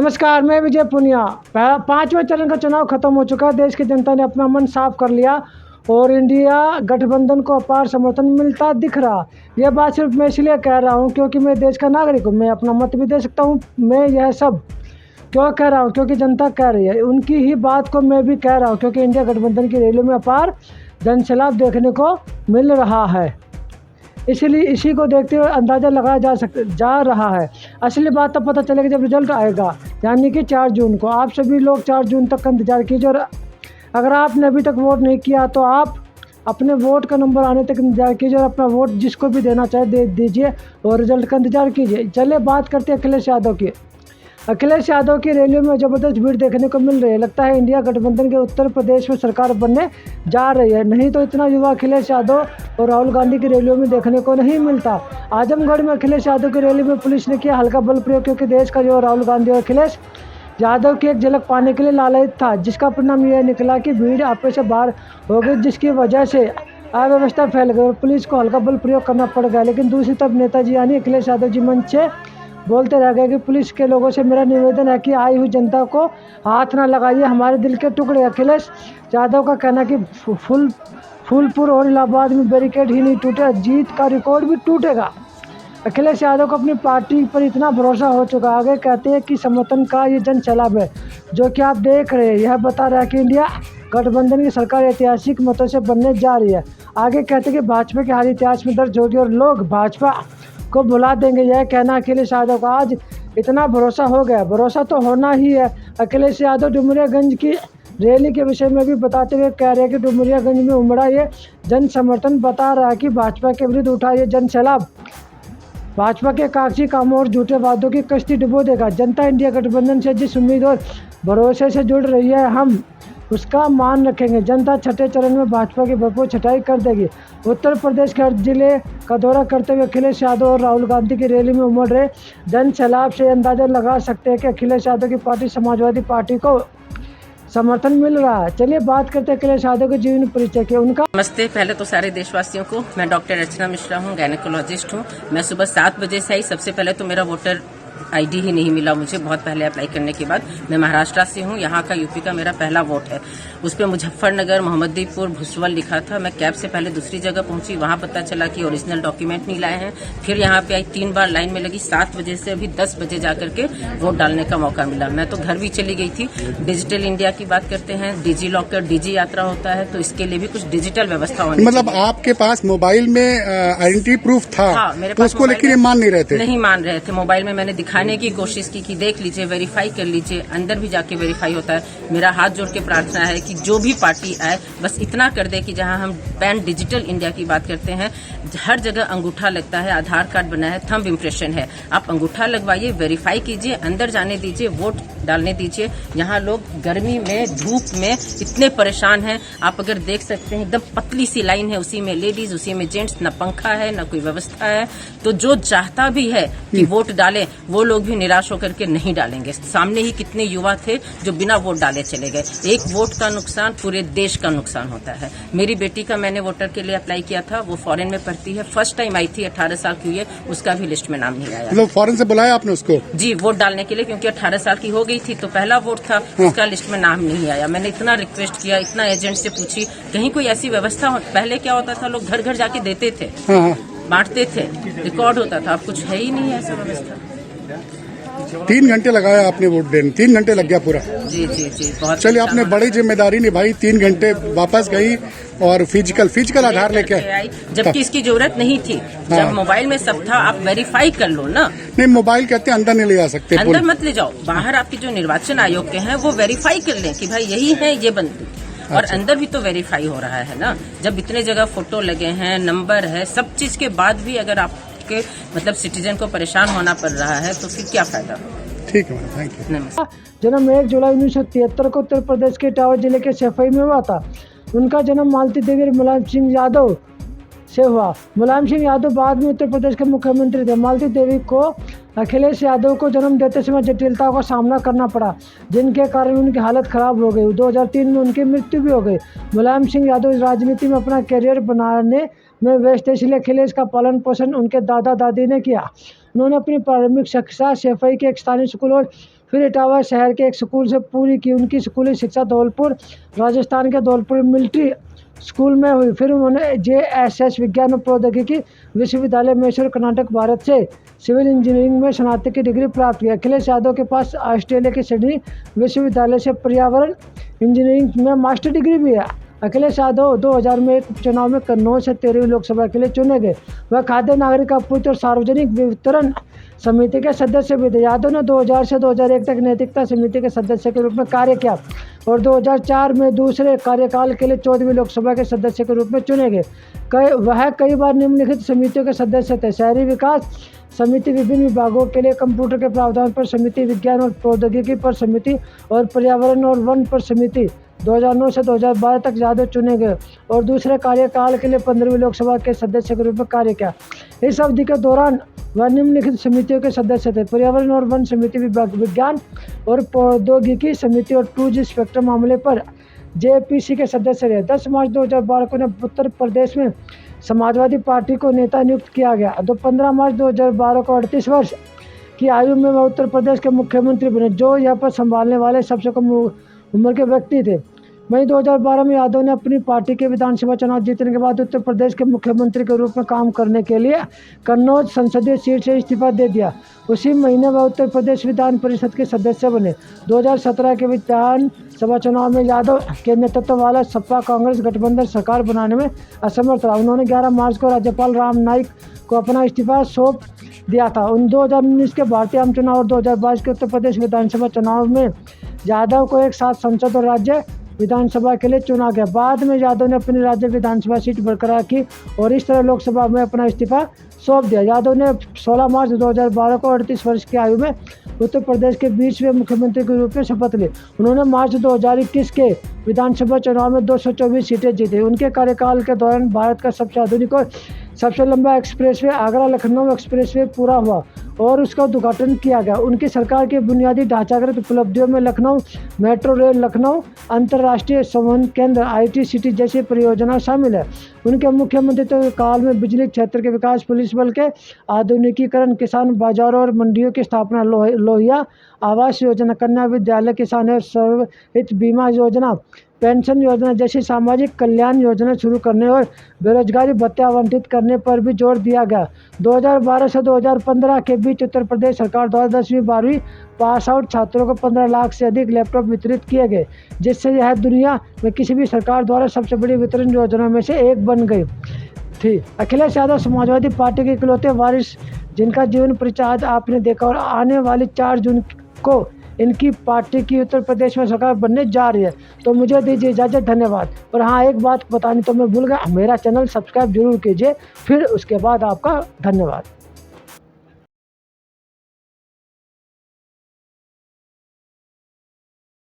नमस्कार, मैं विजय पुनिया। पांचवें चरण का चुनाव खत्म हो चुका है। देश की जनता ने अपना मन साफ कर लिया और इंडिया गठबंधन को अपार समर्थन मिलता दिख रहा। यह बात सिर्फ मैं इसलिए कह रहा हूं क्योंकि मैं देश का नागरिक हूं। मैं अपना मत भी दे सकता हूं। मैं यह सब क्यों कह रहा हूं? क्योंकि जनता कह रही है। उनकी ही बात को मैं भी कह रहा हूं क्योंकि इंडिया गठबंधन की रैलियों में अपार जनसैलाब देखने को मिल रहा है। इसलिए इसी को देखते हुए अंदाज़ा लगाया जा रहा है। असली बात तब पता चलेगा जब रिजल्ट आएगा, यानी कि 4 जून को। आप सभी लोग 4 जून तक का इंतजार कीजिए और अगर आपने अभी तक वोट नहीं किया तो आप अपने वोट का नंबर आने तक इंतजार कीजिए और अपना वोट जिसको भी देना चाहे दे दीजिए और रिजल्ट का इंतजार कीजिए। चलिए बात करते हैं अखिलेश यादव की। अखिलेश यादव की रैलियों में ज़बरदस्त भीड़ देखने को मिल रही है। लगता है इंडिया गठबंधन के उत्तर प्रदेश में सरकार बनने जा रही है। नहीं तो इतना युवा अखिलेश यादव और राहुल गांधी की रैलियों में देखने को नहीं मिलता। आजमगढ़ में अखिलेश यादव की रैली में पुलिस ने किया हल्का बल प्रयोग क्योंकि देश का युवा राहुल गांधी और अखिलेश यादव की एक झलक पाने के लिए लालयित था, जिसका परिणाम यह निकला कि भीड़ आपे से बाहर हो गई, जिसकी वजह से अव्यवस्था फैल गई और पुलिस को हल्का बल प्रयोग करना पड़ गया। लेकिन दूसरी तरफ नेताजी यानी अखिलेश यादव जी मंच से बोलते रह गए कि पुलिस के लोगों से मेरा निवेदन है कि आई हुई जनता को हाथ ना लगाइए, हमारे दिल के टुकड़े। अखिलेश यादव का कहना कि फूलपुर और इलाहाबाद में बैरिकेड ही नहीं टूटे, जीत का रिकॉर्ड भी टूटेगा। अखिलेश यादव को अपनी पार्टी पर इतना भरोसा हो चुका। आगे कहते हैं कि समर्थन का ये जन सैलाब है जो कि आप देख रहे हैं, यह बता रहा है कि इंडिया गठबंधन की सरकार ऐतिहासिक मतों से बनने जा रही है। आगे कहते हैं कि भाजपा की हार इतिहास में दर्ज होगी और लोग भाजपा को भुला देंगे। यह कहना अखिलेश यादव का आज इतना भरोसा हो गया। भरोसा तो होना ही है। अखिलेश यादव डुमरियागंज की रैली के विषय में भी बताते हुए कह रहे हैं कि डुमरियागंज में उमड़ा ये जन समर्थन बता रहा है कि भाजपा के विरुद्ध उठा ये जन सैलाब भाजपा के कागजी कामों और झूठे वादों की कश्ती डुबो देगा। जनता इंडिया गठबंधन से जिस उम्मीद और भरोसे से जुड़ रही है, हम उसका मान रखेंगे। जनता छठे चरण में भाजपा की भरपूर छटाई कर देगी। उत्तर प्रदेश के हर जिले का दौरा करते हुए अखिलेश यादव और राहुल गांधी की रैली में उमड़ रहे जन सैलाब से अंदाजा लगा सकते हैं कि अखिलेश यादव की पार्टी समाजवादी पार्टी को समर्थन मिल रहा है। चलिए बात करते हैं अखिलेश यादव के जीवन परिचय के। उनका नमस्ते। पहले तो सारे देशवासियों को, मैं डॉक्टर अर्चना मिश्रा हूँ, गायनेकोलॉजिस्ट हूँ। मैं सुबह 7 बजे से आई। सबसे पहले तो मेरा वोटर आईडी ही नहीं मिला मुझे, बहुत पहले अप्लाई करने के बाद। मैं महाराष्ट्र से हूँ, यहाँ का यूपी का मेरा पहला वोट है। उस पर मुजफ्फरनगर, मोहम्मदीपुर, भुसवल लिखा था। मैं कैब से पहले दूसरी जगह पहुंची, वहां पता चला कि ओरिजिनल डॉक्यूमेंट नहीं लाए हैं। फिर यहाँ पे आई, 3 बार लाइन में लगी। 7 बजे से अभी 10 बजे जाकर के वोट डालने का मौका मिला। मैं तो घर भी चली गई थी। डिजिटल इंडिया की बात करते हैं, डिजी लॉकर, डिजी यात्रा होता है, तो इसके लिए भी कुछ डिजिटल व्यवस्था होनी मतलब आपके पास मोबाइल में आइडेंटिटी प्रूफ था? हाँ, मेरे तो पास उसको लेकर मान नहीं रहे थे? नहीं मान रहे थे। मोबाइल में मैंने दिखाने की कोशिश की कि देख लीजिए, वेरीफाई कर लीजिए। अंदर भी जाके वेरीफाई होता है। मेरा हाथ जोड़ के प्रार्थना है कि जो भी पार्टी आए बस इतना कर दे कि जहां हम पैन डिजिटल इंडिया की बात करते हैं, हर जगह अंगूठा लगता है, आधार कार्ड बना है, थंब इम्प्रेशन है। आप अंगूठा लगवाइए, वेरीफाई कीजिए, अंदर जाने दीजिए, वोट डालने दीजिए। यहाँ लोग गर्मी में, धूप में इतने परेशान हैं। आप अगर देख सकते हैं, एकदम पतली सी लाइन है, उसी में लेडीज, उसी में जेंट्स, न पंखा है न कोई व्यवस्था है। तो जो चाहता भी है कि वोट डालें, वो लोग भी निराश होकर के नहीं डालेंगे। सामने ही कितने युवा थे जो बिना वोट डाले चले गए। एक वोट का नुकसान पूरे देश का नुकसान होता है। मेरी बेटी का मैंने वोटर के लिए अप्लाई किया था, वो फॉरेन में पढ़ती है, फर्स्ट टाइम आई थी, 18 साल की हुई है, उसका भी लिस्ट में नाम नहीं आया। मतलब फॉरेन से बुलाया आपने उसको? जी, वोट डालने के लिए, क्योंकि 18 साल की हो गई थी तो पहला वोट था, उसका लिस्ट में नाम नहीं आया। मैंने इतना रिक्वेस्ट किया, इतना एजेंट से पूछी, कहीं कोई ऐसी व्यवस्था हो। पहले क्या होता था, लोग घर घर जाके देते थे, बांटते थे, रिकॉर्ड होता था। अब कुछ है ही नहीं ऐसा व्यवस्था। 3 घंटे लगाया आपने वोट देने? 3 घंटे लग गया पूरा? जी जी जी, बहुत। चलिए, आपने बड़ी जिम्मेदारी निभाई। 3 घंटे वापस गई और फिजिकल आधार लेके आई, जबकि इसकी जरूरत नहीं थी। जब मोबाइल में सब था, आप वेरीफाई कर लो ना। नहीं, मोबाइल कहते हैं अंदर नहीं ले जा सकते। अंदर मत ले जाओ, बाहर आपके जो निर्वाचन आयोग के हैं वो वेरीफाई कर लें कि भाई यही है, ये बंद। और अंदर भी तो वेरीफाई हो रहा है ना। जब इतने जगह फोटो लगे हैं, नंबर है, सब चीज के बाद भी अगर आपके मतलब सिटीजन को परेशान होना पड़ रहा है तो फिर क्या फायदा। ठीक है, थैंक यू। नमस्कार। जन्म 1 जुलाई 1973 को उत्तर प्रदेश के इटावा जिले के सफाई में हुआ था। उनका जन्म मालती देवी और मुलायम सिंह यादव से हुआ। मुलायम सिंह यादव बाद में उत्तर प्रदेश के मुख्यमंत्री थे। मालती देवी को अखिलेश यादव को जन्म देते समय जटिलताओं का सामना करना पड़ा, जिनके कारण उनकी हालत खराब हो गई। 2003 में उनकी मृत्यु भी हो गई। मुलायम सिंह यादव राजनीति में अपना करियर बनाने में व्यस्त थे, इसलिए अखिलेश का पालन पोषण उनके दादा दादी ने किया। उन्होंने अपनी प्रारंभिक शिक्षा सैफई के एक स्थानीय स्कूल और फिर इटावा शहर के एक स्कूल से पूरी की। उनकी स्कूली शिक्षा धौलपुर राजस्थान के धौलपुर मिलिट्री स्कूल में हुई। फिर उन्होंने JSS विज्ञान और प्रौद्योगिकी विश्वविद्यालय मैसूर कर्नाटक भारत से सिविल इंजीनियरिंग में स्नातक की डिग्री प्राप्त की। अखिलेश यादव के पास ऑस्ट्रेलिया के सिडनी विश्वविद्यालय से पर्यावरण इंजीनियरिंग में मास्टर डिग्री भी है। अखिलेश यादव 2000 में एक उपचुनाव में कन्नौज से 13वीं लोकसभा के लिए चुने गए। वह खाद्य नागरिक आपूर्ति और सार्वजनिक वितरण समिति के सदस्य भी थे। यादव ने 2000 से 2001 तक नैतिकता समिति के सदस्य के रूप में कार्य किया और 2004 में दूसरे कार्यकाल के लिए 14वीं लोकसभा के सदस्य के रूप में चुने गए। वह कई बार निम्नलिखित समितियों के सदस्य थे: शहरी विकास समिति, विभिन्न विभागों के लिए कंप्यूटर के प्रावधान पर समिति, विज्ञान और प्रौद्योगिकी पर समिति और पर्यावरण और वन पर समिति। 2009 से 2012 तक यादव चुने गए और दूसरे कार्यकाल के लिए 15वीं लोकसभा के सदस्य के रूप में कार्य किया। इस अवधि के दौरान वह निम्नलिखित समितियों के सदस्य थे: पर्यावरण और वन समिति, विज्ञान और प्रौद्योगिकी समिति और 2G स्पेक्ट्रम मामले पर JPC के सदस्य रहे। 10 मार्च 2012 को उन्हें उत्तर प्रदेश में समाजवादी पार्टी को नेता नियुक्त किया गया। 15 मार्च 2012 को 38 वर्ष की आयु में वह उत्तर प्रदेश के मुख्यमंत्री बने, जो यह पद संभालने वाले सबसे कम उम्र के व्यक्ति थे। मई 2012 में यादव ने अपनी पार्टी के विधानसभा चुनाव जीतने के बाद उत्तर प्रदेश के मुख्यमंत्री के रूप में काम करने के लिए कन्नौज संसदीय सीट से इस्तीफा दे दिया। उसी महीने वह उत्तर प्रदेश विधान परिषद के सदस्य बने। 2017 के विधानसभा चुनाव में यादव के नेतृत्व वाला सपा कांग्रेस गठबंधन सरकार बनाने में असमर्थ रहा। उन्होंने 11 मार्च को राज्यपाल राम नाईक को अपना इस्तीफा सौंप दिया था। 2019 के भारतीय आम चुनाव और 2022 के उत्तर प्रदेश विधानसभा चुनाव में यादव को एक साथ संसद और राज्य विधानसभा के लिए चुना गया। बाद में यादव ने अपनी राज्य विधानसभा सीट बरकरार की और इस तरह लोकसभा में अपना इस्तीफा सौंप दिया। यादव ने 16 मार्च 2012 को 38 वर्ष की आयु में उत्तर प्रदेश के 20वें मुख्यमंत्री के रूप में शपथ ली। उन्होंने मार्च 2021 के विधानसभा चुनाव में 224 सीटें जीती। उनके कार्यकाल के दौरान भारत का सबसे आधुनिक और सबसे लंबा एक्सप्रेसवे आगरा लखनऊ एक्सप्रेसवे पूरा हुआ और उसका उद्घाटन किया गया। उनकी सरकार के बुनियादी ढांचागत उपलब्धियों में लखनऊ मेट्रो रेल, लखनऊ अंतर्राष्ट्रीय संवहन केंद्र IT सिटी जैसी परियोजना शामिल है। उनके मुख्यमंत्रित्व काल में बिजली क्षेत्र के विकास, पुलिस बल के आधुनिकीकरण, किसान बाजारों और मंडियों की स्थापना, लोहिया आवास योजना, कन्या विद्यालय, किसान और सर्वहित बीमा योजना, पेंशन योजना जैसी सामाजिक कल्याण योजना शुरू करने और बेरोजगारी भत्ते आवंटित करने पर भी जोर दिया गया। 2012 से 2015 के बीच उत्तर प्रदेश सरकार द्वारा 10वीं 12वीं पास आउट छात्रों को 15 लाख से अधिक लैपटॉप वितरित किए गए, जिससे यह दुनिया में किसी भी सरकार द्वारा सबसे बड़ी वितरण योजनाओं में से एक बन गई थी। अखिलेश यादव समाजवादी पार्टी के इकलौते वारिस, जिनका जीवन परिचय आज आपने देखा और आने वाली 4 जून को इनकी पार्टी की उत्तर प्रदेश में सरकार बनने जा रही है। तो मुझे दीजिए इजाज़त, धन्यवाद। और हाँ, एक बात बतानी तो मैं भूल गया, मेरा चैनल सब्सक्राइब जरूर कीजिए। फिर उसके बाद आपका धन्यवाद।